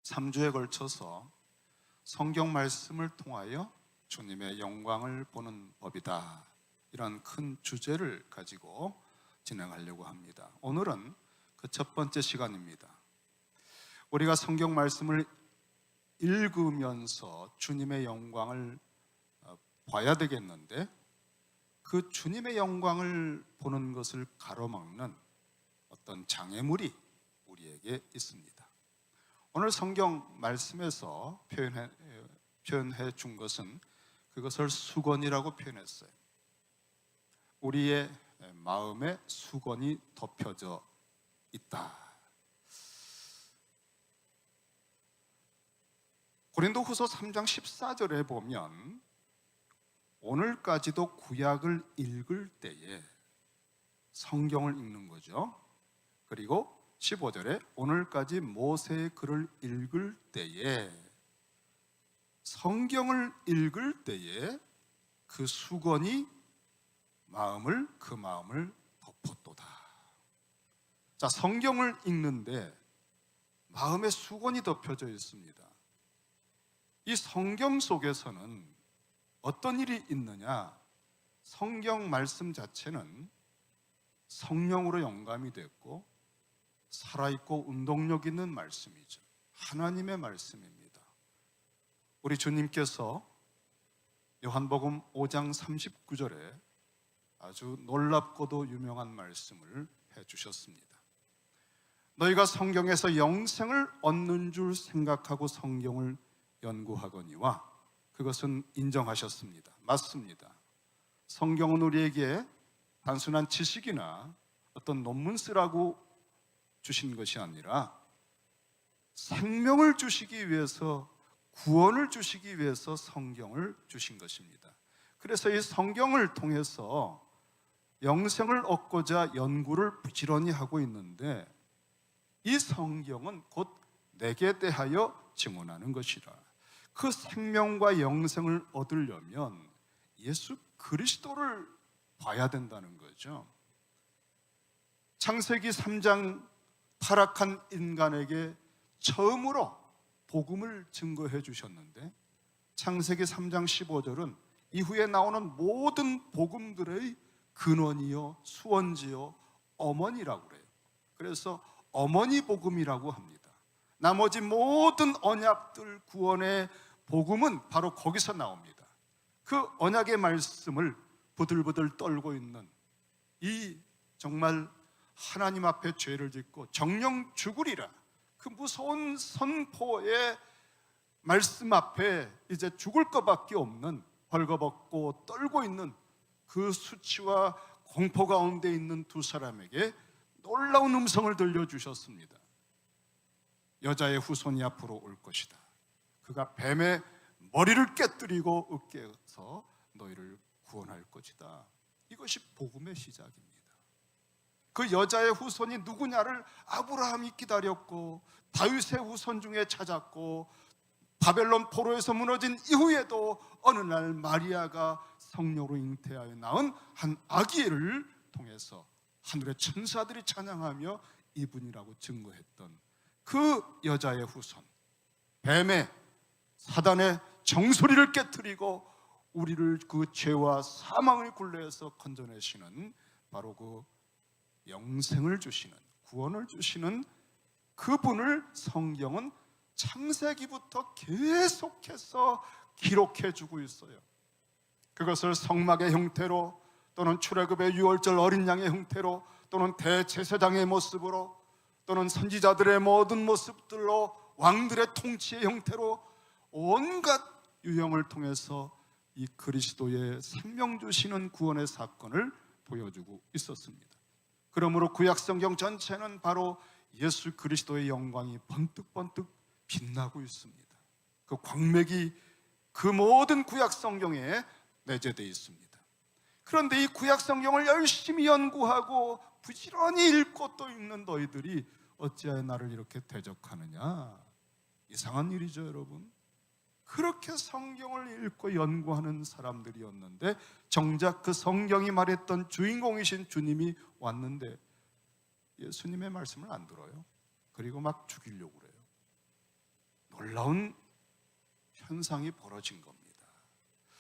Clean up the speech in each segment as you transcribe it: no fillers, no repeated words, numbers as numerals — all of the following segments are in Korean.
3주에 걸쳐서 성경 말씀을 통하여 주님의 영광을 보는 법이다, 이런 큰 주제를 가지고 진행하려고 합니다. 오늘은 그 첫 번째 시간입니다. 우리가 성경 말씀을 읽으면서 주님의 영광을 봐야 되겠는데, 그 주님의 영광을 보는 것을 가로막는 어떤 장애물이 우리에게 있습니다. 오늘 성경 말씀에서 표현해 준 것은 그것을 수건이라고 표현했어요. 우리의 마음에 수건이 덮여져 있다. 고린도후서 3장 14절에 보면 오늘까지도 구약을 읽을 때에 성경을 읽는 거죠. 그리고 15절에 오늘까지 모세의 글을 읽을 때에, 성경을 읽을 때에 그 수건이 그 마음을 덮었도다. 자, 성경을 읽는데 마음에 수건이 덮여져 있습니다. 이 성경 속에서는 어떤 일이 있느냐? 성경 말씀 자체는 성령으로 영감이 됐고 살아있고 운동력 있는 말씀이죠. 하나님의 말씀입니다. 우리 주님께서 요한복음 5장 39절에 아주 놀랍고도 유명한 말씀을 해주셨습니다. 너희가 성경에서 영생을 얻는 줄 생각하고 성경을 연구하거니와, 그것은 인정하셨습니다. 맞습니다. 성경은 우리에게 단순한 지식이나 어떤 논문 쓰라고 주신 것이 아니라 생명을 주시기 위해서, 구원을 주시기 위해서 성경을 주신 것입니다. 그래서 이 성경을 통해서 영생을 얻고자 연구를 부지런히 하고 있는데, 이 성경은 곧 내게 대하여 증언하는 것이라. 그 생명과 영생을 얻으려면 예수 그리스도를 봐야 된다는 거죠. 창세기 3장 타락한 인간에게 처음으로 복음을 증거해 주셨는데, 창세기 3장 15절은 이후에 나오는 모든 복음들의 근원이요 수원지요 어머니라고 그래요. 그래서 어머니 복음이라고 합니다. 나머지 모든 언약들, 구원의 복음은 바로 거기서 나옵니다. 그 언약의 말씀을 부들부들 떨고 있는 이 정말 하나님 앞에 죄를 짓고 정령 죽으리라, 그 무서운 선포의 말씀 앞에 이제 죽을 것밖에 없는, 벌거벗고 떨고 있는 그 수치와 공포 가운데 있는 두 사람에게 놀라운 음성을 들려주셨습니다. 여자의 후손이 앞으로 올 것이다. 그가 뱀의 머리를 깨뜨리고 으깨서 너희를 구원할 것이다. 이것이 복음의 시작입니다. 그 여자의 후손이 누구냐를 아브라함이 기다렸고, 다윗의 후손 중에 찾았고, 바벨론 포로에서 무너진 이후에도 어느 날 마리아가 성령으로 잉태하여 낳은 한 아기를 통해서 하늘의 천사들이 찬양하며 이분이라고 증거했던 그 여자의 후손, 뱀의, 사단의 정소리를 깨트리고 우리를 그 죄와 사망의 굴레에서 건져내시는, 바로 그 영생을 주시는, 구원을 주시는 그분을 성경은 창세기부터 계속해서 기록해 주고 있어요. 그것을 성막의 형태로, 또는 출애굽의 유월절 어린 양의 형태로, 또는 대제사장의 모습으로, 또는 선지자들의 모든 모습들로, 왕들의 통치의 형태로 온갖 유형을 통해서 이 그리스도의 생명 주시는 구원의 사건을 보여주고 있었습니다. 그러므로 구약성경 전체는 바로 예수 그리스도의 영광이 번뜩번뜩 빛나고 있습니다. 그 광맥이 그 모든 구약성경에 내재되어 있습니다. 그런데 이 구약성경을 열심히 연구하고 부지런히 읽고 또 읽는 너희들이 어찌하여 나를 이렇게 대적하느냐? 이상한 일이죠, 여러분. 그렇게 성경을 읽고 연구하는 사람들이었는데, 정작 그 성경이 말했던 주인공이신 주님이 왔는데 예수님의 말씀을 안 들어요. 그리고 막 죽이려고 그래요. 놀라운 현상이 벌어진 겁니다.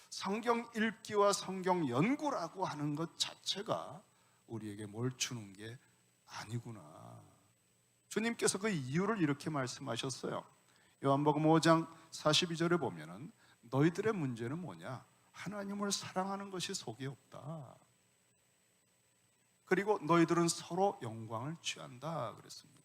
성경 읽기와 성경 연구라고 하는 것 자체가 우리에게 뭘 주는 게 아니구나. 주님께서 그 이유를 이렇게 말씀하셨어요. 요한복음 5장 42절에 보면은 너희들의 문제는 뭐냐? 하나님을 사랑하는 것이 속이 없다. 그리고 너희들은 서로 영광을 취한다 그랬습니다.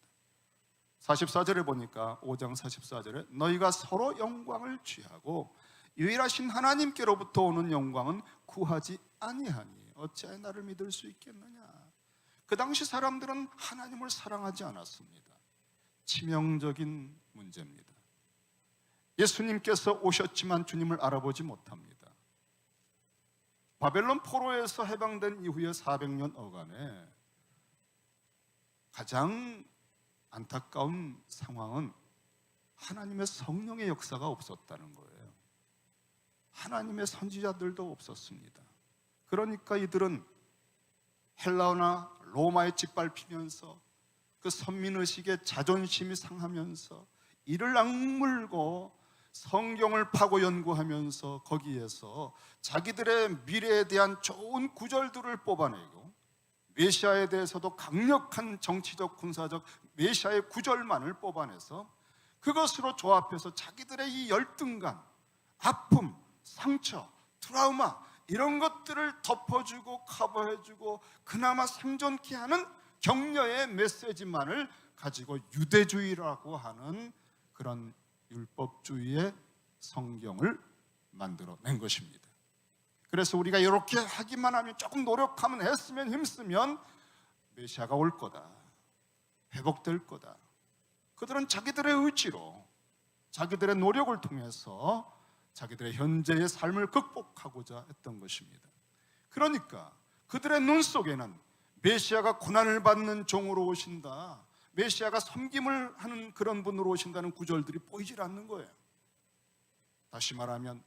44절에 보니까 5장 44절에 너희가 서로 영광을 취하고 유일하신 하나님께로부터 오는 영광은 구하지 아니하니 어찌하여 나를 믿을 수 있겠느냐. 그 당시 사람들은 하나님을 사랑하지 않았습니다. 치명적인 문제입니다. 예수님께서 오셨지만 주님을 알아보지 못합니다. 바벨론 포로에서 해방된 이후에 400년 어간에 가장 안타까운 상황은 하나님의 성령의 역사가 없었다는 거예요. 하나님의 선지자들도 없었습니다. 그러니까 이들은 헬라어나 로마에 짓밟히면서 그 선민의식에 자존심이 상하면서 이를 악물고 성경을 파고 연구하면서 거기에서 자기들의 미래에 대한 좋은 구절들을 뽑아내고 메시아에 대해서도 강력한 정치적 군사적 메시아의 구절만을 뽑아내서 그것으로 조합해서 자기들의 이 열등감, 아픔, 상처, 트라우마 이런 것들을 덮어주고 커버해주고 그나마 생존케 하는 격려의 메시지만을 가지고 유대주의라고 하는 그런 율법주의의 성경을 만들어낸 것입니다. 그래서 우리가 이렇게 하기만 하면 조금 노력하면 했으면 힘쓰면 메시아가 올 거다, 회복될 거다. 그들은 자기들의 의지로 자기들의 노력을 통해서 자기들의 현재의 삶을 극복하고자 했던 것입니다. 그러니까 그들의 눈 속에는 메시아가 고난을 받는 종으로 오신다, 메시아가 섬김을 하는 그런 분으로 오신다는 구절들이 보이질 않는 거예요. 다시 말하면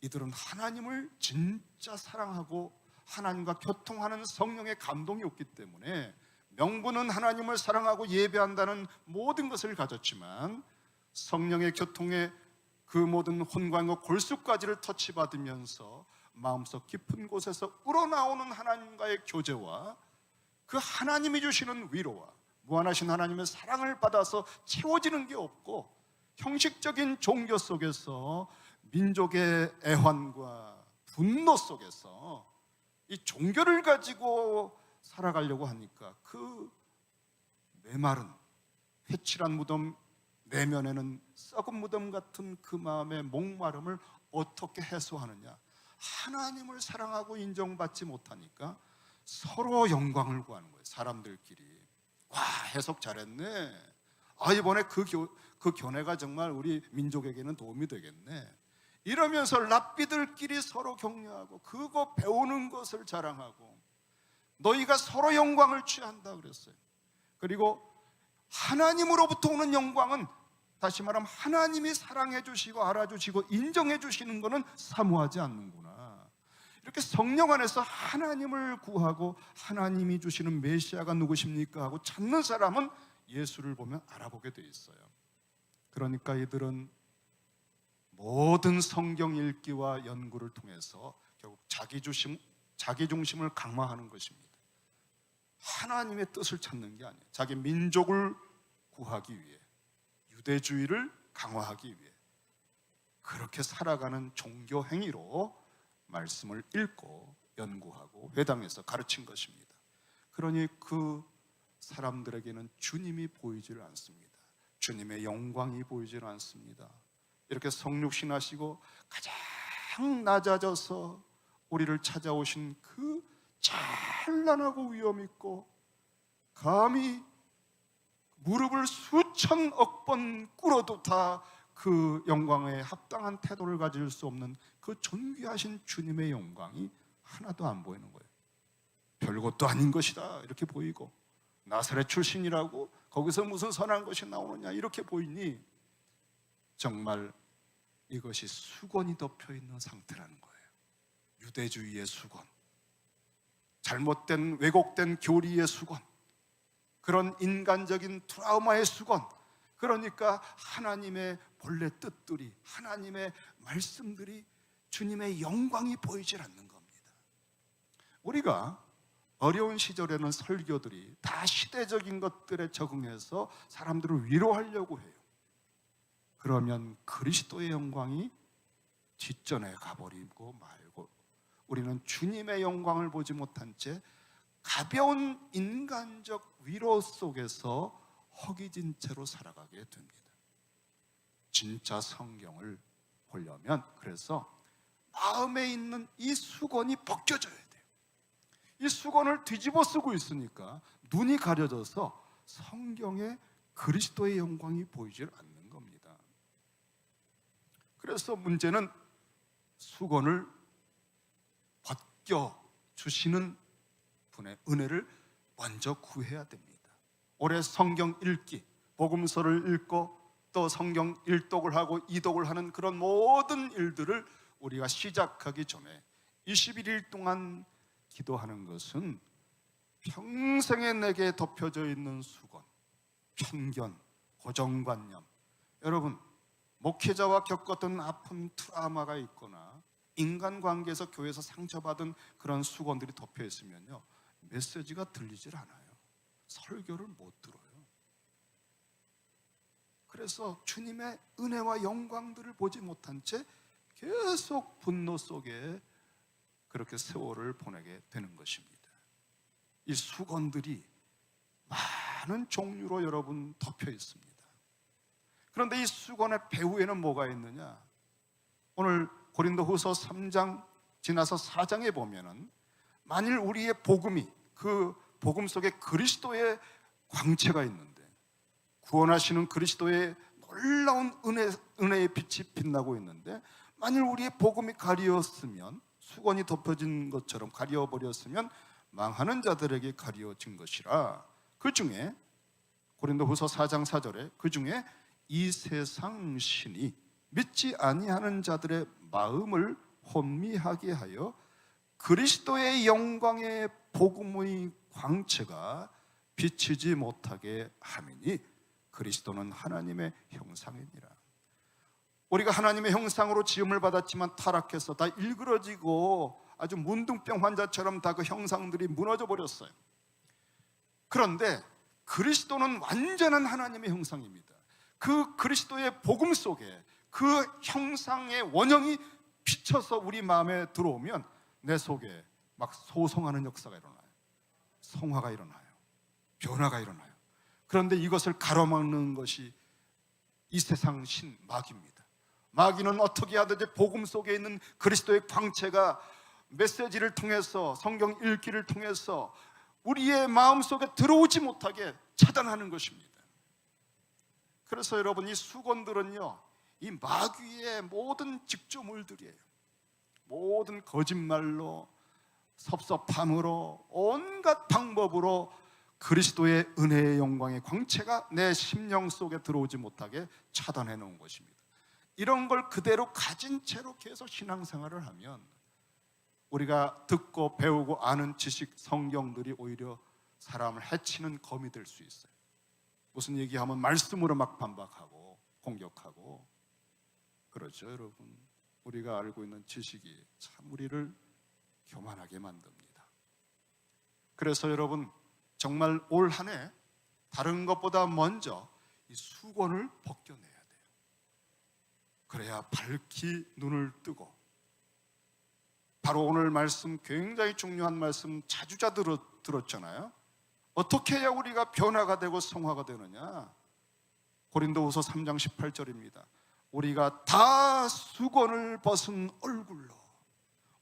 이들은 하나님을 진짜 사랑하고 하나님과 교통하는 성령의 감동이 없기 때문에 명분은 하나님을 사랑하고 예배한다는 모든 것을 가졌지만 성령의 교통에 그 모든 혼관과 골수까지를 터치받으면서 마음속 깊은 곳에서 우러나오는 하나님과의 교제와 그 하나님이 주시는 위로와 무한하신 하나님의 사랑을 받아서 채워지는 게 없고 형식적인 종교 속에서 민족의 애환과 분노 속에서 이 종교를 가지고 살아가려고 하니까 그 메마른 회칠한 무덤 내면에는 썩은 무덤 같은 그 마음의 목마름을 어떻게 해소하느냐. 하나님을 사랑하고 인정받지 못하니까 서로 영광을 구하는 거예요. 사람들끼리. 와, 해석 잘했네. 아, 이번에 그 견해가 정말 우리 민족에게는 도움이 되겠네. 이러면서 랍비들끼리 서로 격려하고 그거 배우는 것을 자랑하고 너희가 서로 영광을 취한다 그랬어요. 그리고 하나님으로부터 오는 영광은 다시 말하면 하나님이 사랑해 주시고 알아주시고 인정해 주시는 것은 사모하지 않는구나. 이렇게 성령 안에서 하나님을 구하고 하나님이 주시는 메시아가 누구십니까 하고 찾는 사람은 예수를 보면 알아보게 돼 있어요. 그러니까 이들은 모든 성경 읽기와 연구를 통해서 결국 자기 중심을 강화하는 것입니다. 하나님의 뜻을 찾는 게 아니에요. 자기 민족을 구하기 위해, 유대주의를 강화하기 위해 그렇게 살아가는 종교 행위로 말씀을 읽고 연구하고 회당에서 가르친 것입니다. 그러니 그 사람들에게는 주님이 보이질 않습니다. 주님의 영광이 보이질 않습니다. 이렇게 성육신하시고 가장 낮아져서 우리를 찾아오신 그 찬란하고 위엄 있고 감히 무릎을 수천억 번 꿇어도 다 그 영광에 합당한 태도를 가질 수 없는 그 존귀하신 주님의 영광이 하나도 안 보이는 거예요. 별것도 아닌 것이다 이렇게 보이고 나사렛 출신이라고 거기서 무슨 선한 것이 나오느냐 이렇게 보이니 정말 이것이 수건이 덮여있는 상태라는 거예요. 유대주의의 수건, 잘못된 왜곡된 교리의 수건, 그런 인간적인 트라우마의 수건, 그러니까 하나님의 본래 뜻들이, 하나님의 말씀들이, 주님의 영광이 보이질 않는 겁니다. 우리가 어려운 시절에는 설교들이 다 시대적인 것들에 적응해서 사람들을 위로하려고 해요. 그러면 그리스도의 영광이 뒷전에 가버리고 말고 우리는 주님의 영광을 보지 못한 채 가벼운 인간적 위로 속에서 허기진 채로 살아가게 됩니다. 진짜 성경을 보려면 그래서 마음에 있는 이 수건이 벗겨져야 돼요. 이 수건을 뒤집어 쓰고 있으니까 눈이 가려져서 성경에 그리스도의 영광이 보이질 않는 겁니다. 그래서 문제는 수건을 벗겨 주시는 분의 은혜를 먼저 구해야 됩니다. 올해 성경 읽기, 복음서를 읽고 또 성경 일독을 하고 이독을 하는 그런 모든 일들을 우리가 시작하기 전에 21일 동안 기도하는 것은 평생에 내게 덮여져 있는 수건, 편견, 고정관념, 여러분 목회자와 겪었던 아픈 트라우마가 있거나 인간관계에서 교회에서 상처받은 그런 수건들이 덮여 있으면요, 메시지가 들리질 않아요. 설교를 못 들어요. 그래서 주님의 은혜와 영광들을 보지 못한 채 계속 분노 속에 그렇게 세월을 보내게 되는 것입니다. 이 수건들이 많은 종류로 여러분 덮여 있습니다. 그런데 이 수건의 배후에는 뭐가 있느냐? 오늘 고린도후서 3장 지나서 4장에 보면은 만일 우리의 복음이, 그 복음 속에 그리스도의 광채가 있는데, 구원하시는 그리스도의 놀라운 은혜의 빛이 빛나고 있는데, 만일 우리의 복음이 가리었으면, 수건이 덮여진 것처럼 가려버렸으면 망하는 자들에게 가려진 것이라. 그 중에 고린도후서 4장 4절에 그 중에 이 세상 신이 믿지 아니하는 자들의 마음을 혼미하게 하여 그리스도의 영광의 복음의 광채가 비치지 못하게 함이니 그리스도는 하나님의 형상이니라. 우리가 하나님의 형상으로 지음을 받았지만 타락해서 다 일그러지고 아주 문둥병 환자처럼 다 그 형상들이 무너져 버렸어요. 그런데 그리스도는 완전한 하나님의 형상입니다. 그 그리스도의 복음 속에 그 형상의 원형이 비쳐서 우리 마음에 들어오면 내 속에 막 소송하는 역사가 일어나요. 성화가 일어나요. 변화가 일어나요. 그런데 이것을 가로막는 것이 이 세상 신 마귀입니다. 마귀는 어떻게 하든지 복음 속에 있는 그리스도의 광채가 메시지를 통해서, 성경 읽기를 통해서 우리의 마음속에 들어오지 못하게 차단하는 것입니다. 그래서 여러분, 이 수건들은요, 이 마귀의 모든 직조물들이에요. 모든 거짓말로, 섭섭함으로, 온갖 방법으로 그리스도의 은혜의 영광의 광채가 내 심령 속에 들어오지 못하게 차단해 놓은 것입니다. 이런 걸 그대로 가진 채로 계속 신앙생활을 하면 우리가 듣고 배우고 아는 지식, 성경들이 오히려 사람을 해치는 검이 될 수 있어요. 무슨 얘기하면 말씀으로 막 반박하고 공격하고 그렇죠. 여러분, 우리가 알고 있는 지식이 참 우리를 교만하게 만듭니다. 그래서 여러분, 정말 올 한 해 다른 것보다 먼저 이 수건을 벗겨내야 돼요. 그래야 밝히 눈을 뜨고, 바로 오늘 말씀, 굉장히 중요한 말씀 자주자 들었잖아요. 어떻게 해야 우리가 변화가 되고 성화가 되느냐? 고린도후서 3장 18절입니다. 우리가 다 수건을 벗은 얼굴로,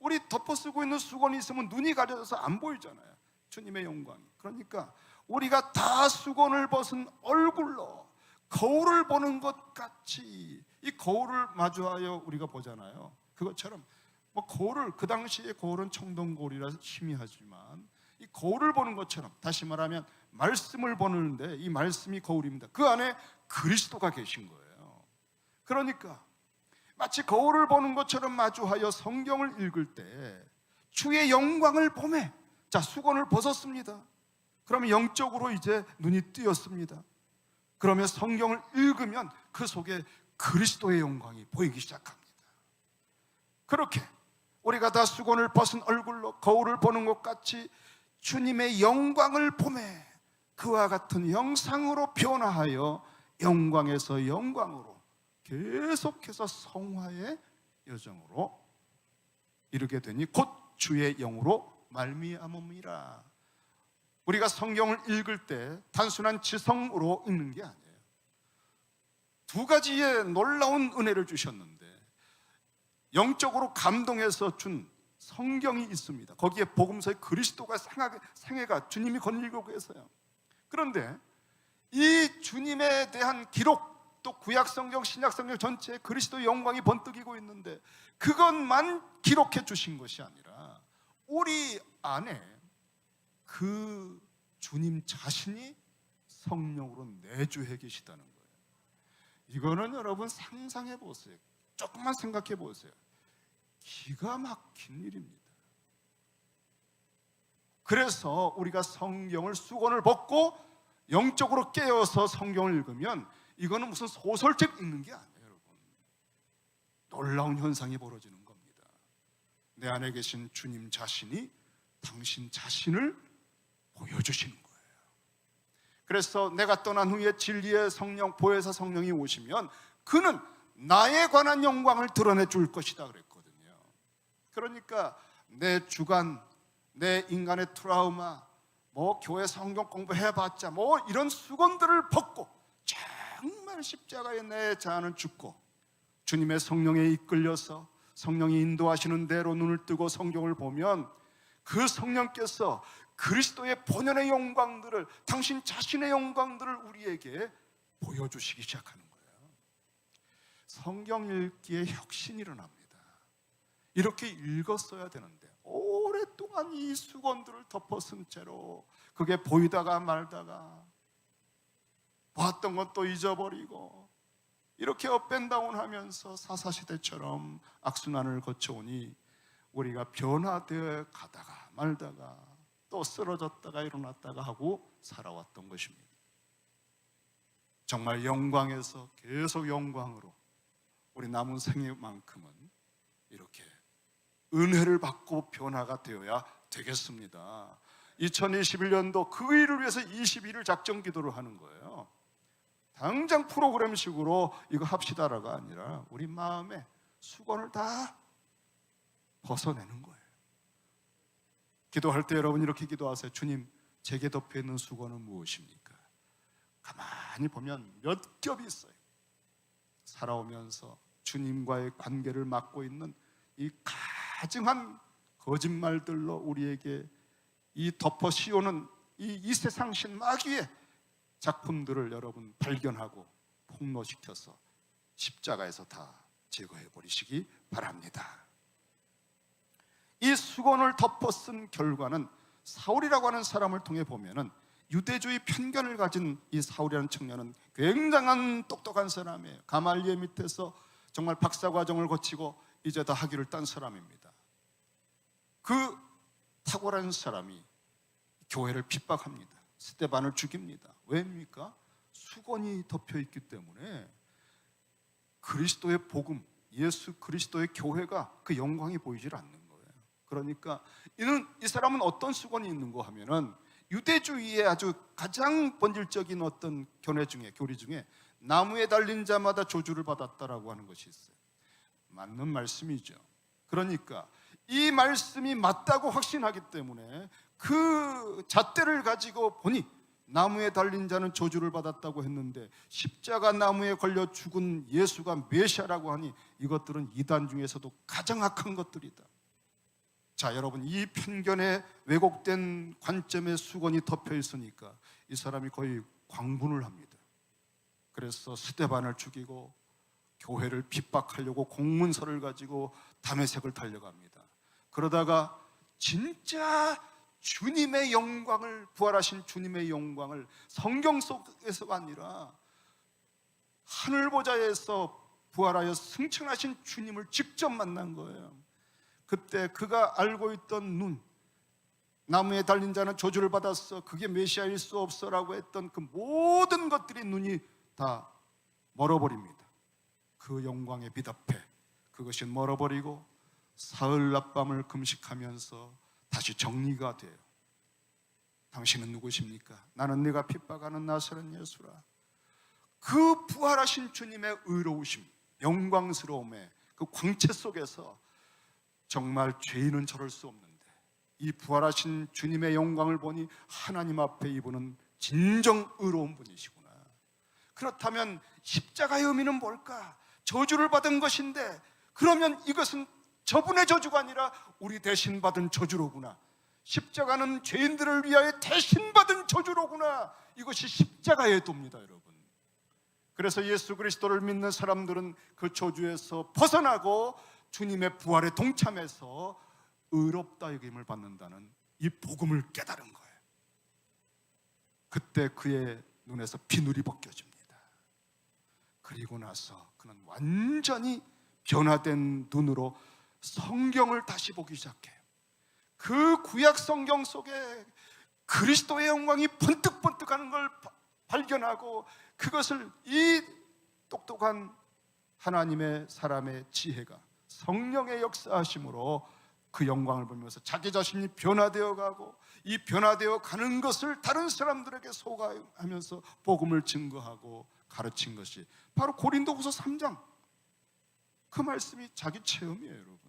우리 덮어쓰고 있는 수건이 있으면 눈이 가려져서 안 보이잖아요. 주님의 영광이. 그러니까 우리가 다 수건을 벗은 얼굴로 거울을 보는 것 같이, 이 거울을 마주하여 우리가 보잖아요. 그것처럼 뭐 거울을, 그 당시에 거울은 청동 거울이라 희미하지만 이 거울을 보는 것처럼, 다시 말하면 말씀을 보는데 이 말씀이 거울입니다. 그 안에 그리스도가 계신 거예요. 그러니까 마치 거울을 보는 것처럼 마주하여 성경을 읽을 때 주의 영광을 보매, 자, 수건을 벗었습니다. 그러면 영적으로 이제 눈이 뜨였습니다. 그러면 성경을 읽으면 그 속에 그리스도의 영광이 보이기 시작합니다. 그렇게 우리가 다 수건을 벗은 얼굴로 거울을 보는 것 같이 주님의 영광을 보매 그와 같은 형상으로 변화하여 영광에서 영광으로 계속해서 성화의 여정으로 이르게 되니 곧 주의 영으로 말미암음이라. 우리가 성경을 읽을 때 단순한 지성으로 읽는 게 아니에요. 두 가지의 놀라운 은혜를 주셨는데 영적으로 감동해서 준 성경이 있습니다. 거기에 복음서의 그리스도가 생애가 주님이 건리고 계세요. 그런데 이 주님에 대한 기록, 또 구약성경, 신약성경 전체에 그리스도의 영광이 번뜩이고 있는데 그것만 기록해 주신 것이 아니라 우리 안에 그 주님 자신이 성령으로 내주해 계시다는 거예요. 이거는 여러분 상상해 보세요. 조금만 생각해 보세요. 기가 막힌 일입니다. 그래서 우리가 성경을 수건을 벗고 영적으로 깨어서 성경을 읽으면 이거는 무슨 소설책 읽는 게 아니에요, 여러분. 놀라운 현상이 벌어지는 겁니다. 내 안에 계신 주님 자신이 당신 자신을 보여주시는 거예요. 그래서 내가 떠난 후에 진리의 성령, 보혜사 성령이 오시면 그는 나에 관한 영광을 드러내 줄 것이다 그랬거든요. 그러니까 내 주관, 내 인간의 트라우마, 교회 성경 공부해봤자 이런 수건들을 벗고 정말 십자가에 내 자아는 죽고 주님의 성령에 이끌려서 성령이 인도하시는 대로 눈을 뜨고 성경을 보면 그 성령께서 그리스도의 본연의 영광들을, 당신 자신의 영광들을 우리에게 보여주시기 시작하는 거예요. 성경 읽기에 혁신이 일어납니다. 이렇게 읽었어야 되는데 오랫동안 이 수건들을 덮어쓴 채로 그게 보이다가 말다가 봤던 것도 잊어버리고 이렇게 업앤다운 하면서 사사시대처럼 악순환을 거쳐오니 우리가 변화되어 가다가 말다가 또 쓰러졌다가 일어났다가 하고 살아왔던 것입니다. 정말 영광에서 계속 영광으로 우리 남은 생애만큼은 이렇게 은혜를 받고 변화가 되어야 되겠습니다. 2021년도 그 일을 위해서 22일 작정 기도를 하는 거예요. 당장 프로그램식으로 이거 합시다라가 아니라 우리 마음에 수건을 다 벗어내는 거예요. 기도할 때 여러분 이렇게 기도하세요. 주님, 제게 덮여 있는 수건은 무엇입니까? 가만히 보면 몇 겹이 있어요. 살아오면서 주님과의 관계를 맡고 있는 이 가증한 거짓말들로 우리에게 이 덮어 씌우는 이 세상 신마귀의 작품들을 여러분 발견하고 폭로시켜서 십자가에서 다 제거해 버리시기 바랍니다. 이 수건을 덮어 쓴 결과는 사울이라고 하는 사람을 통해 보면은 유대주의 편견을 가진 이 사울이라는 청년은 굉장한 똑똑한 사람이에요. 가말리엘 밑에서 정말 박사과정을 거치고 이제 다 학위를 딴 사람입니다. 그 탁월한 사람이 교회를 핍박합니다. 스데반을 죽입니다. 왜입니까? 수건이 덮여 있기 때문에 그리스도의 복음, 예수 그리스도의 교회가 그 영광이 보이질 않는 거예요. 그러니까 이 사람은 어떤 수건이 있는 거 하면은 유대주의의 아주 가장 본질적인 어떤 교리 중에 나무에 달린 자마다 저주를 받았다라고 하는 것이 있어요. 맞는 말씀이죠. 그러니까 이 말씀이 맞다고 확신하기 때문에 그 잣대를 가지고 보니 나무에 달린 자는 저주를 받았다고 했는데 십자가 나무에 걸려 죽은 예수가 메시아라고 하니 이것들은 이단 중에서도 가장 악한 것들이다. 자, 여러분, 이 편견에 왜곡된 관점의 수건이 덮여 있으니까 이 사람이 거의 광분을 합니다. 그래서 스데반을 죽이고 교회를 핍박하려고 공문서를 가지고 다메섹을 달려갑니다. 그러다가 진짜 주님의 영광을, 부활하신 주님의 영광을 성경 속에서가 아니라 하늘 보좌에서 부활하여 승천하신 주님을 직접 만난 거예요. 그때 그가 알고 있던 눈, 나무에 달린 자는 저주를 받았어, 그게 메시아일 수 없어라고 했던 그 모든 것들이 눈이 다 멀어버립니다. 그 영광의 빛 앞에 그것이 멀어버리고 사흘 낮밤을 금식하면서 다시 정리가 돼요. 당신은 누구십니까? 나는 네가 핍박하는 나사렛 예수라. 그 부활하신 주님의 의로우심, 영광스러움의 그 광채 속에서 정말 죄인은 저럴 수 없는데 이 부활하신 주님의 영광을 보니 하나님 앞에 이분은 진정 의로운 분이시구나. 그렇다면 십자가의 의미는 뭘까? 저주를 받은 것인데 그러면 이것은 저분의 저주가 아니라 우리 대신 받은 저주로구나. 십자가는 죄인들을 위하여 대신 받은 저주로구나. 이것이 십자가의 도입니다, 여러분. 그래서 예수 그리스도를 믿는 사람들은 그 저주에서 벗어나고 주님의 부활에 동참해서 의롭다 여김을 받는다는 이 복음을 깨달은 거예요. 그때 그의 눈에서 비늘이 벗겨집니다. 그리고 나서 그는 완전히 변화된 눈으로 성경을 다시 보기 시작해요. 그 구약 성경 속에 그리스도의 영광이 번뜩번뜩하는 걸 발견하고 그것을 이 똑똑한 하나님의 사람의 지혜가 성령의 역사하심으로 그 영광을 보면서 자기 자신이 변화되어 가고 이 변화되어 가는 것을 다른 사람들에게 소개하면서 복음을 증거하고 가르친 것이 바로 고린도후서 3장 그 말씀이 자기 체험이에요, 여러분.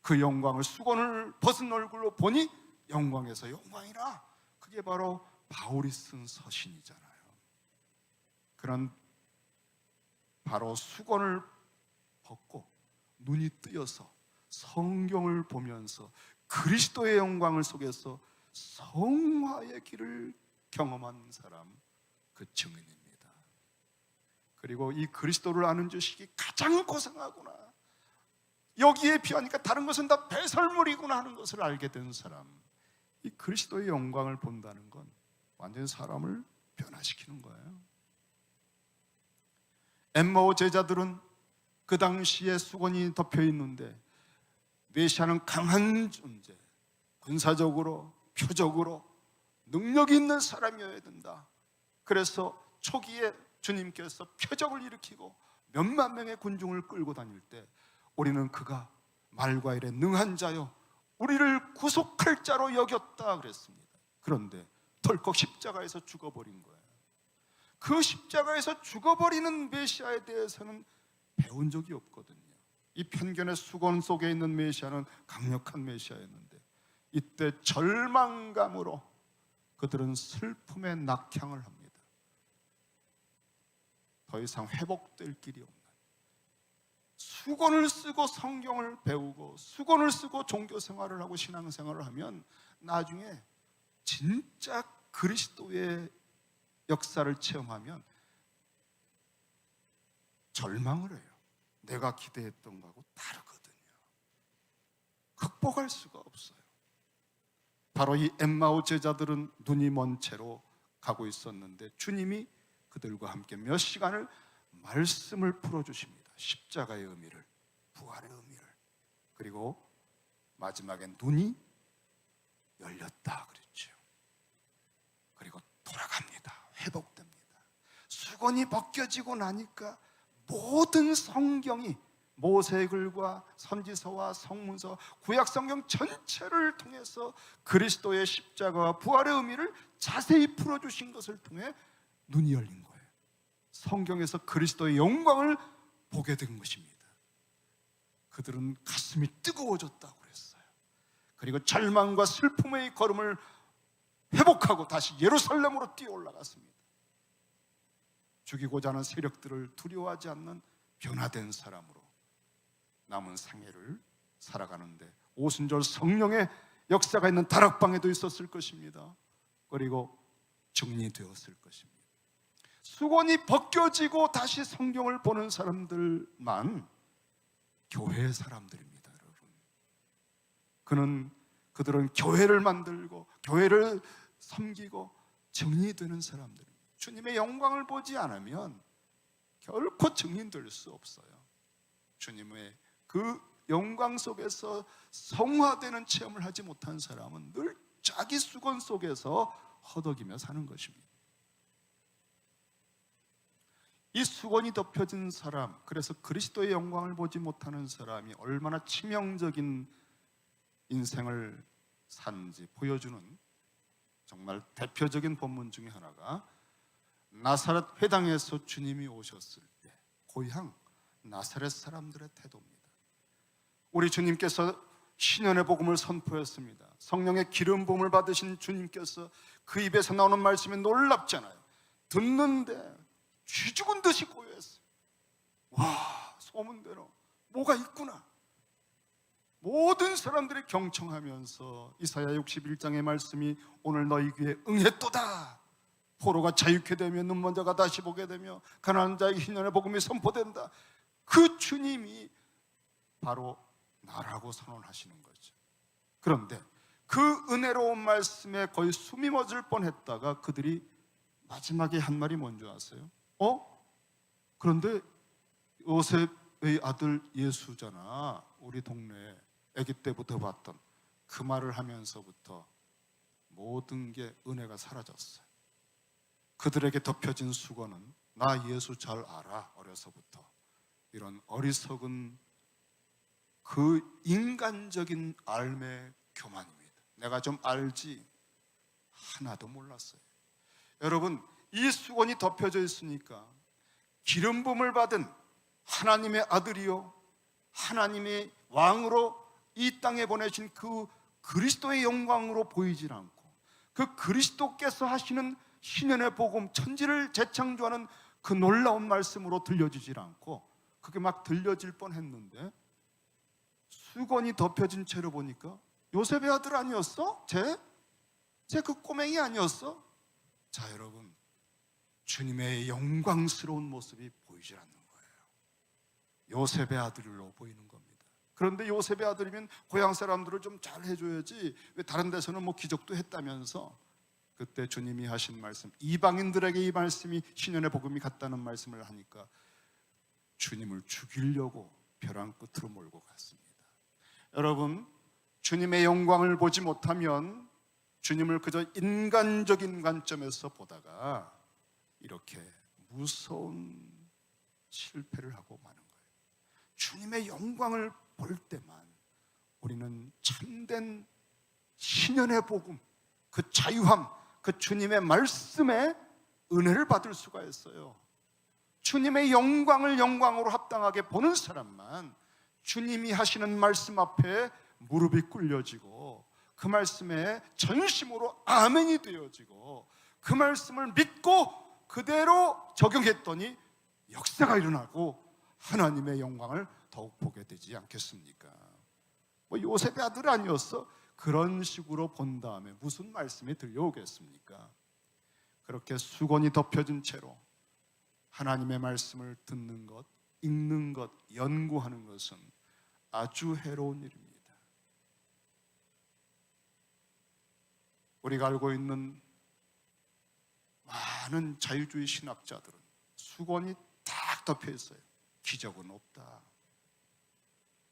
그 영광을 수건을 벗은 얼굴로 보니 영광에서 영광이라. 그게 바로 바울이 쓴 서신이잖아요. 그런 바로 수건을 벗고 눈이 뜨여서 성경을 보면서 그리스도의 영광을 속에서 성화의 길을 경험한 사람, 그 증인입니다. 그리고 이 그리스도를 아는 지식이 가장 고상하구나, 여기에 비하니까 다른 것은 다 배설물이구나 하는 것을 알게 된 사람, 이 그리스도의 영광을 본다는 건 완전히 사람을 변화시키는 거예요. 엠마오 제자들은 그 당시에 수건이 덮여 있는데 메시아는 강한 존재, 군사적으로 표적으로 능력이 있는 사람이어야 된다. 그래서 초기에 주님께서 표적을 일으키고 몇만 명의 군중을 끌고 다닐 때 우리는 그가 말과 일에 능한 자요 우리를 구속할 자로 여겼다 그랬습니다. 그런데 덜컥 십자가에서 죽어버린 거예요. 그 십자가에서 죽어버리는 메시아에 대해서는 배운 적이 없거든요. 이 편견의 수건 속에 있는 메시아는 강력한 메시아였는데 이때 절망감으로 그들은 슬픔의 낙향을 합니다. 더 이상 회복될 길이 없는, 수건을 쓰고 성경을 배우고 수건을 쓰고 종교생활을 하고 신앙생활을 하면 나중에 진짜 그리스도의 역사를 체험하면 절망을 해요. 내가 기대했던 거하고 다르거든요. 극복할 수가 없어요. 바로 이 엠마오 제자들은 눈이 먼 채로 가고 있었는데 주님이 그들과 함께 몇 시간을 말씀을 풀어주십니다. 십자가의 의미를, 부활의 의미를. 그리고 마지막엔 눈이 열렸다 그랬죠. 그리고 돌아갑니다. 회복됩니다. 수건이 벗겨지고 나니까 모든 성경이 모세의 글과 선지서와 성문서, 구약 성경 전체를 통해서 그리스도의 십자가와 부활의 의미를 자세히 풀어주신 것을 통해 눈이 열린 거예요. 성경에서 그리스도의 영광을 보게 된 것입니다. 그들은 가슴이 뜨거워졌다고 그랬어요. 그리고 절망과 슬픔의 걸음을 회복하고 다시 예루살렘으로 뛰어 올라갔습니다. 죽이고자 하는 세력들을 두려워하지 않는 변화된 사람으로 남은 생애를 살아가는데 오순절 성령의 역사가 있는 다락방에도 있었을 것입니다. 그리고 정리되었을 것입니다. 수건이 벗겨지고 다시 성경을 보는 사람들만 교회 사람들입니다, 여러분. 그들은 교회를 만들고 교회를 섬기고 정리되는 사람들입니다. 주님의 영광을 보지 않으면 결코 증인될 수 없어요. 주님의 그 영광 속에서 성화되는 체험을 하지 못한 사람은 늘 자기 수건 속에서 허덕이며 사는 것입니다. 이 수건이 덮여진 사람, 그래서 그리스도의 영광을 보지 못하는 사람이 얼마나 치명적인 인생을 산지 보여주는 정말 대표적인 본문 중에 하나가 나사렛 회당에서 주님이 오셨을 때 고향 나사렛 사람들의 태도입니다. 우리 주님께서 신년의 복음을 선포했습니다. 성령의 기름 부음을 받으신 주님께서 그 입에서 나오는 말씀이 놀랍잖아요. 듣는데 쥐 죽은 듯이 고요했어요. 와, 소문대로 뭐가 있구나. 모든 사람들이 경청하면서 이사야 61장의 말씀이 오늘 너희 귀에 응했도다. 포로가 자유케 되며 눈먼 자가 다시 보게 되며 가난한 자에게 희년의 복음이 선포된다. 그 주님이 바로 나라고 선언하시는 거죠. 그런데 그 은혜로운 말씀에 거의 숨이 멎을 뻔했다가 그들이 마지막에 한 말이 뭔지 아세요? 그런데 요셉의 아들 예수잖아. 우리 동네에 아기 때부터 봤던 그 말을 하면서부터 모든 게 은혜가 사라졌어요. 그들에게 덮여진 수건은 나 예수 잘 알아. 어려서부터 이런 어리석은 그 인간적인 알매 교만입니다. 내가 좀 알지 하나도 몰랐어요. 여러분, 이 수건이 덮여져 있으니까 기름 부음을 받은 하나님의 아들이요 하나님의 왕으로 이 땅에 보내신 그 그리스도의 영광으로 보이질 않고 그 그리스도께서 하시는 신년의 복음, 천지를 재창조하는 그 놀라운 말씀으로 들려지질 않고 그게 막 들려질 뻔했는데 수건이 덮여진 채로 보니까 요셉의 아들 아니었어? 쟤 그 꼬맹이 아니었어? 자, 여러분, 주님의 영광스러운 모습이 보이질 않는 거예요. 요셉의 아들로 보이는 겁니다. 그런데 요셉의 아들이면 고향 사람들을 좀 잘 해줘야지 왜 다른 데서는 뭐 기적도 했다면서. 그때 주님이 하신 말씀, 이방인들에게 이 말씀이 신년의 복음이 같다는 말씀을 하니까 주님을 죽이려고 벼랑 끝으로 몰고 갔습니다. 여러분, 주님의 영광을 보지 못하면 주님을 그저 인간적인 관점에서 보다가 이렇게 무서운 실패를 하고 마는 거예요. 주님의 영광을 볼 때만 우리는 참된 신년의 복음, 그 자유함, 그 주님의 말씀에 은혜를 받을 수가 있어요. 주님의 영광을 영광으로 합당하게 보는 사람만 주님이 하시는 말씀 앞에 무릎이 꿇려지고 그 말씀에 전심으로 아멘이 되어지고 그 말씀을 믿고 그대로 적용했더니 역사가 일어나고 하나님의 영광을 더욱 보게 되지 않겠습니까? 뭐 요셉의 아들 아니었어? 그런 식으로 본 다음에 무슨 말씀이 들려오겠습니까? 그렇게 수건이 덮여진 채로 하나님의 말씀을 듣는 것, 읽는 것, 연구하는 것은 아주 해로운 일입니다. 우리가 알고 있는 많은 자유주의 신학자들은 수건이 딱 덮여 있어요. 기적은 없다.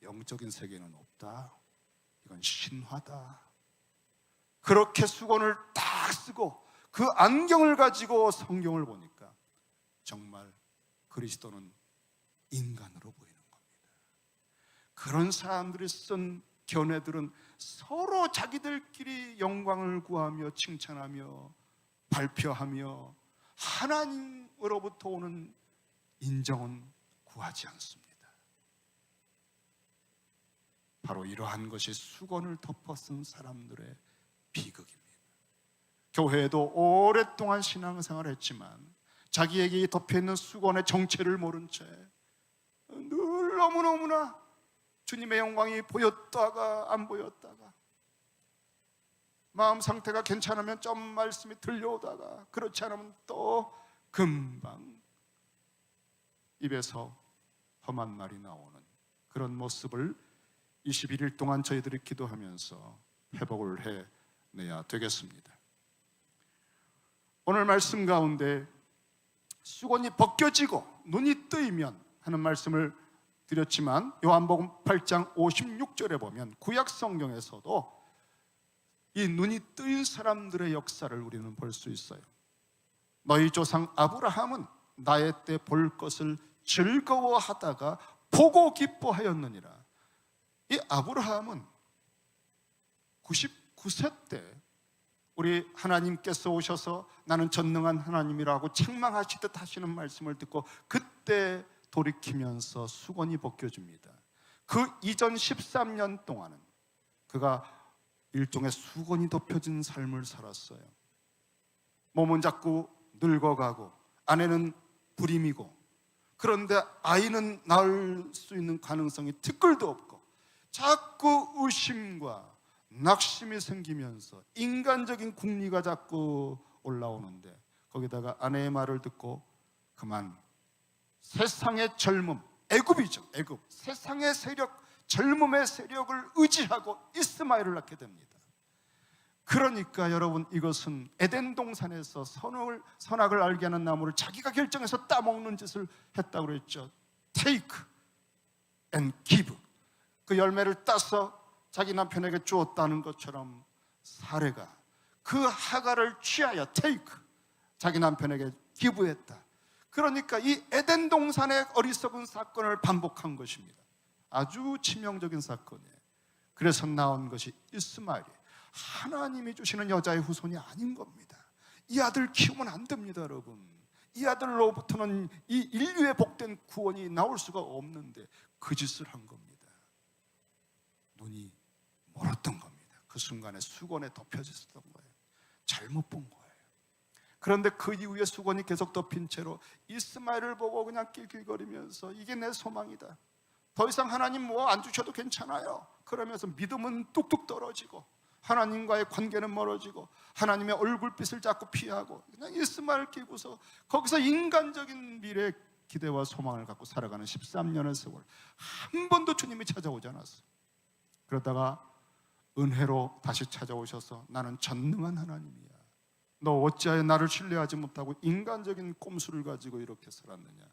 영적인 세계는 없다. 이건 신화다. 그렇게 수건을 딱 쓰고 그 안경을 가지고 성경을 보니까 정말 그리스도는 인간으로 보이는 겁니다. 그런 사람들이 쓴 견해들은 서로 자기들끼리 영광을 구하며 칭찬하며 발표하며 하나님으로부터 오는 인정은 구하지 않습니다. 바로 이러한 것이 수건을 덮어 쓴 사람들의 비극입니다. 교회에도 오랫동안 신앙생활을 했지만 자기에게 덮여있는 수건의 정체를 모른 채 늘 너무너무나 주님의 영광이 보였다가 안 보였다가 마음 상태가 괜찮으면 좀 말씀이 들려오다가 그렇지 않으면 또 금방 입에서 험한 말이 나오는 그런 모습을 21일 동안 저희들이 기도하면서 회복을 해내야 되겠습니다. 오늘 말씀 가운데 수건이 벗겨지고 눈이 뜨이면 하는 말씀을 드렸지만 요한복음 8장 56절에 보면 구약 성경에서도 이 눈이 뜨인 사람들의 역사를 우리는 볼 수 있어요. 너희 조상 아브라함은 나의 때 볼 것을 즐거워하다가 보고 기뻐하였느니라. 이 아브라함은 99세 때 우리 하나님께서 오셔서 나는 전능한 하나님이라고 책망하시듯 하시는 말씀을 듣고 그때 돌이키면서 수건이 벗겨집니다. 그 이전 13년 동안은 그가 일종의 수건이 덮여진 삶을 살았어요. 몸은 자꾸 늙어가고 아내는 불임이고, 그런데 아이는 낳을 수 있는 가능성이 티끌도 없고 자꾸 의심과 낙심이 생기면서 인간적인 궁리가 자꾸 올라오는데, 거기다가 아내의 말을 듣고 그만 세상의 젊음, 애굽이죠, 애굽, 세상의 세력, 젊음의 세력을 의지하고 이스마엘을 낳게 됩니다. 그러니까 여러분, 이것은 에덴 동산에서 선악을 알게 하는 나무를 자기가 결정해서 따먹는 짓을 했다고 그랬죠. Take and give. 그 열매를 따서 자기 남편에게 주었다는 것처럼 사레가 그 하가를 취하여 take, 자기 남편에게 기부했다. 그러니까 이 에덴 동산의 어리석은 사건을 반복한 것입니다. 아주 치명적인 사건이에요. 그래서 나온 것이 이스마엘이에요. 하나님이 주시는 여자의 후손이 아닌 겁니다. 이 아들 키우면 안 됩니다, 여러분. 이 아들로부터는 이 인류의 복된 구원이 나올 수가 없는데 그 짓을 한 겁니다. 눈이 멀었던 겁니다. 그 순간에 수건에 덮여졌던 거예요. 잘못 본 거예요. 그런데 그 이후에 수건이 계속 덮인 채로 이스마엘을 보고 그냥 낄낄거리면서 이게 내 소망이다, 더 이상 하나님 뭐 안 주셔도 괜찮아요, 그러면서 믿음은 뚝뚝 떨어지고 하나님과의 관계는 멀어지고 하나님의 얼굴빛을 자꾸 피하고 그냥 이스마엘 끼고서 거기서 인간적인 미래 기대와 소망을 갖고 살아가는 13년의 세월, 한 번도 주님이 찾아오지 않았어요. 그러다가 은혜로 다시 찾아오셔서 나는 전능한 하나님이야, 너 어찌하여 나를 신뢰하지 못하고 인간적인 꼼수를 가지고 이렇게 살았느냐,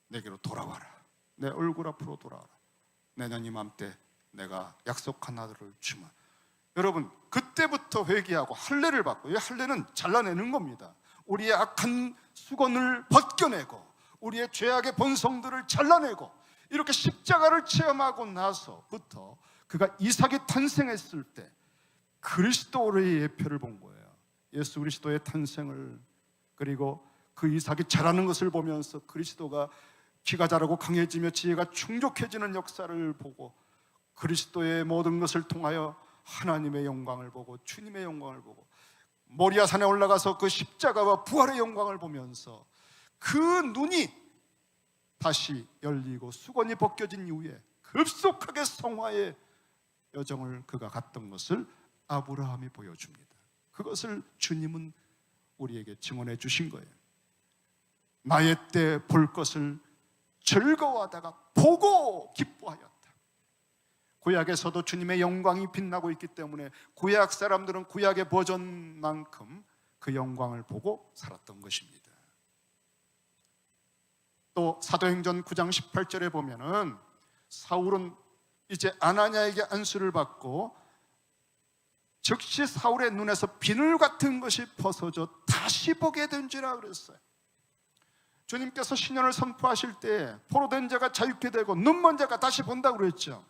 내게로 돌아와라, 내 얼굴 앞으로 돌아와라, 내년 이맘때 내가 약속한 아들을 주마. 여러분, 그때부터 회개하고 할례를 받고, 이 할례는 잘라내는 겁니다. 우리의 악한 수건을 벗겨내고 우리의 죄악의 본성들을 잘라내고 이렇게 십자가를 체험하고 나서부터 그가 이삭이 탄생했을 때 그리스도의 예표를 본 거예요. 예수 그리스도의 탄생을, 그리고 그 이삭이 자라는 것을 보면서 그리스도가 키가 자라고 강해지며 지혜가 충족해지는 역사를 보고 그리스도의 모든 것을 통하여 하나님의 영광을 보고 주님의 영광을 보고 모리아 산에 올라가서 그 십자가와 부활의 영광을 보면서 그 눈이 다시 열리고 수건이 벗겨진 이후에 급속하게 성화의 여정을 그가 갔던 것을 아브라함이 보여줍니다. 그것을 주님은 우리에게 증언해 주신 거예요. 나의 때 볼 것을 즐거워하다가 보고 기뻐하였다. 구약에서도 주님의 영광이 빛나고 있기 때문에 구약 사람들은 구약의 버전만큼 그 영광을 보고 살았던 것입니다. 또 사도행전 9장 18절에 보면은 사울은 이제 아나니아에게 안수를 받고 즉시 사울의 눈에서 비늘 같은 것이 벗어져 다시 보게 된지라 그랬어요. 주님께서 신년을 선포하실 때 포로된 자가 자유케 되고 눈먼 자가 다시 본다고 그랬죠.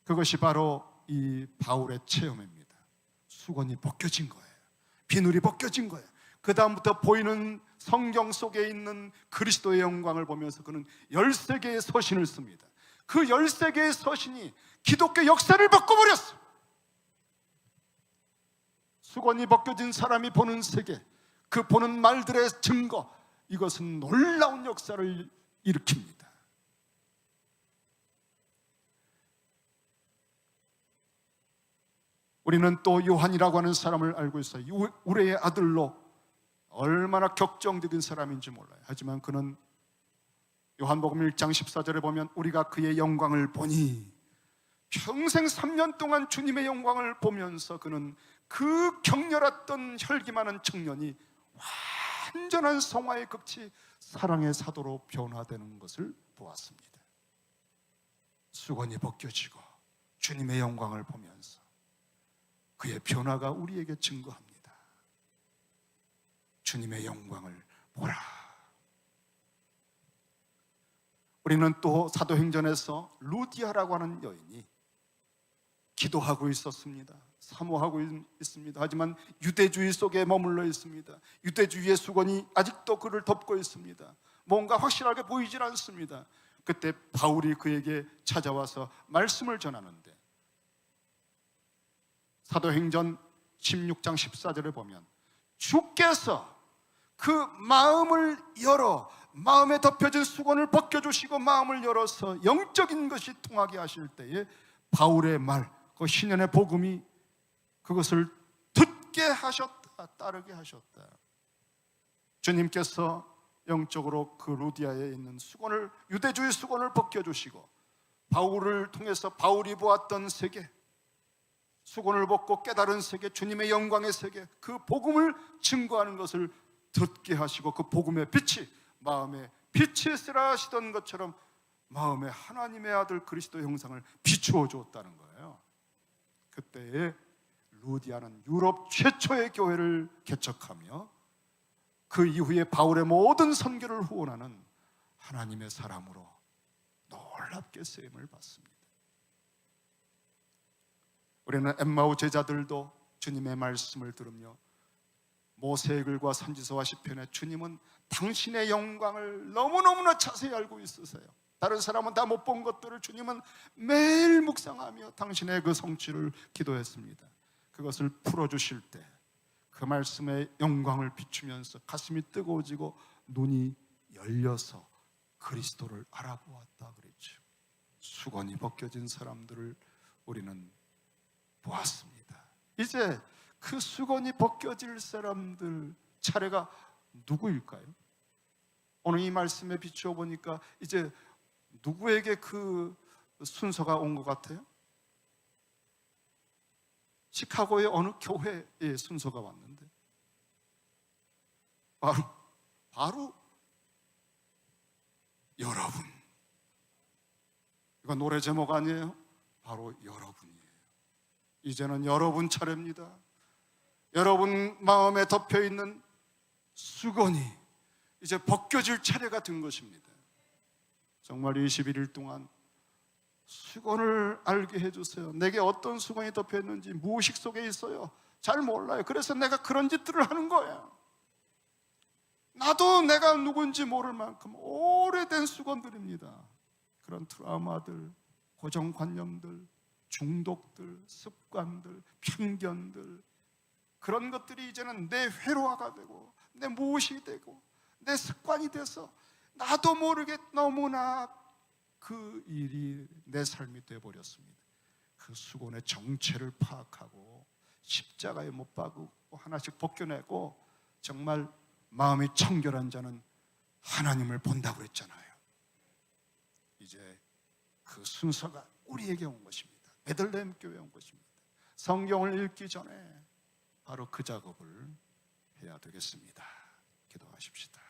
그것이 바로 이 바울의 체험입니다. 수건이 벗겨진 거예요. 비늘이 벗겨진 거예요. 그 다음부터 보이는 성경 속에 있는 그리스도의 영광을 보면서 그는 13개의 서신을 씁니다. 그 13개의 서신이 기독교 역사를 바꿔버렸어요. 수건이 벗겨진 사람이 보는 세계, 그 보는 말들의 증거, 이것은 놀라운 역사를 일으킵니다. 우리는 또 요한이라고 하는 사람을 알고 있어요. 우레의 아들로 얼마나 격정적인 사람인지 몰라요. 하지만 그는 요한복음 1장 14절에 보면 우리가 그의 영광을 보니, 평생 3년 동안 주님의 영광을 보면서 그는 그 격렬했던 혈기 많은 청년이 완전한 성화의 극치 사랑의 사도로 변화되는 것을 보았습니다. 수건이 벗겨지고 주님의 영광을 보면서 그의 변화가 우리에게 증거합니다. 주님의 영광을 보라. 우리는 또 사도행전에서 루디아라고 하는 여인이 기도하고 있었습니다. 사모하고 있습니다. 하지만 유대주의 속에 머물러 있습니다. 유대주의의 수건이 아직도 그를 덮고 있습니다. 뭔가 확실하게 보이질 않습니다. 그때 바울이 그에게 찾아와서 말씀을 전하는데, 사도행전 16장 14절에 보면 주께서 그 마음을 열어, 마음에 덮여진 수건을 벗겨주시고 마음을 열어서 영적인 것이 통하게 하실 때에 바울의 말, 그 신년의 복음이 그것을 듣게 하셨다, 따르게 하셨다. 주님께서 영적으로 그 루디아에 있는 수건을, 유대주의 수건을 벗겨주시고 바울을 통해서 바울이 보았던 세계, 수건을 벗고 깨달은 세계, 주님의 영광의 세계, 그 복음을 증거하는 것을 듣게 하시고 그 복음의 빛이 마음에 빛이 있으라 하시던 것처럼 마음에 하나님의 아들 그리스도의 형상을 비추어 주었다는 거예요. 그때에 루디아는 유럽 최초의 교회를 개척하며 그 이후에 바울의 모든 선교를 후원하는 하나님의 사람으로 놀랍게 쓰임을 받습니다. 우리는 엠마오 제자들도 주님의 말씀을 들으며 모세의 글과 선지서와 시편에 주님은 당신의 영광을 너무너무나 자세히 알고 있으세요. 다른 사람은 다 못 본 것들을 주님은 매일 묵상하며 당신의 그 성취를 기도했습니다. 그것을 풀어주실 때 그 말씀의 영광을 비추면서 가슴이 뜨거워지고 눈이 열려서 그리스도를 알아보았다 그랬죠. 수건이 벗겨진 사람들을 우리는 보았습니다. 이제 그 수건이 벗겨질 사람들 차례가 누구일까요? 오늘 이 말씀에 비추어 보니까 이제 누구에게 그 순서가 온 것 같아요? 시카고의 어느 교회의 순서가 왔는데 바로 여러분. 이거 노래 제목 아니에요? 바로 여러분이에요. 이제는 여러분 차례입니다. 여러분 마음에 덮여있는 수건이 이제 벗겨질 차례가 된 것입니다. 정말 21일 동안 수건을 알게 해주세요. 내게 어떤 수건이 덮여있는지, 무의식 속에 있어요. 잘 몰라요. 그래서 내가 그런 짓들을 하는 거예요. 나도 내가 누군지 모를 만큼 오래된 수건들입니다. 그런 트라우마들, 고정관념들, 중독들, 습관들, 편견들, 그런 것들이 이제는 내 회로화가 되고 내 무엇이 되고 내 습관이 돼서 나도 모르게 너무나 그 일이 내 삶이 되어버렸습니다. 그 수건의 정체를 파악하고 십자가에 못 박고 하나씩 벗겨내고 정말 마음이 청결한 자는 하나님을 본다고 그랬잖아요. 이제 그 순서가 우리에게 온 것입니다. 베들레헴 교회에 온 것입니다. 성경을 읽기 전에 바로 그 작업을 해야 되겠습니다. 기도하십시다.